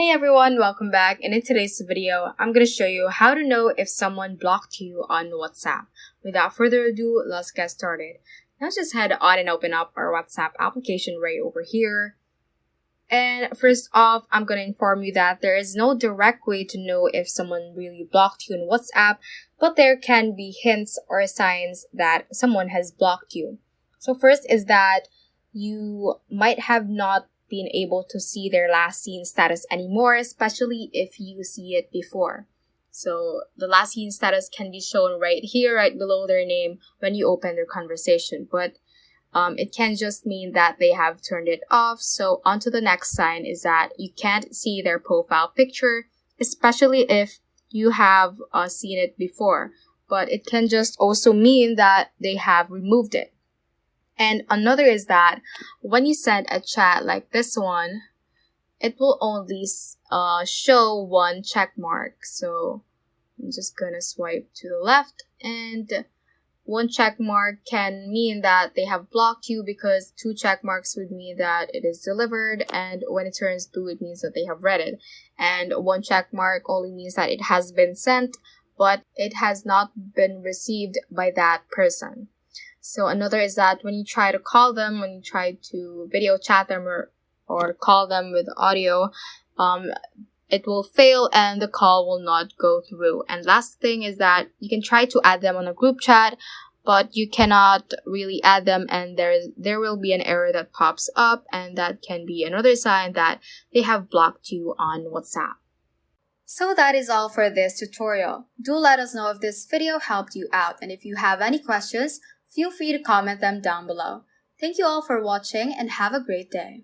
Hey everyone, welcome back, and in today's video, I'm going to show you how to know if someone blocked you on WhatsApp. Without further ado, let's get started. Let's just head on and open up our WhatsApp application right over here. And first off, I'm going to inform you that there is no direct way to know if someone really blocked you on WhatsApp, but there can be hints or signs that someone has blocked you. So first is that you might have not been able to see their last seen status anymore, especially if you see it before. So the last seen status can be shown right here, right below their name when you open their conversation. But it can just mean that they have turned it off. So on to the next sign is that you can't see their profile picture, especially if you have seen it before. But it can just also mean that they have removed it. And another is that when you send a chat like this one, it will only show one check mark. So I'm just gonna swipe to the left, and one check mark can mean that they have blocked you because two check marks would mean that it is delivered, and when it turns blue, it means that they have read it. And one check mark only means that it has been sent, but it has not been received by that person. So another is that when you try to call them, when you try to video chat them or call them with audio, it will fail and the call will not go through. And last thing is that you can try to add them on a group chat, but you cannot really add them, and there will be an error that pops up, and that can be another sign that they have blocked you on WhatsApp. So that is all for this tutorial. Do let us know if this video helped you out, and if you have any questions, feel free to comment them down below. Thank you all for watching and have a great day.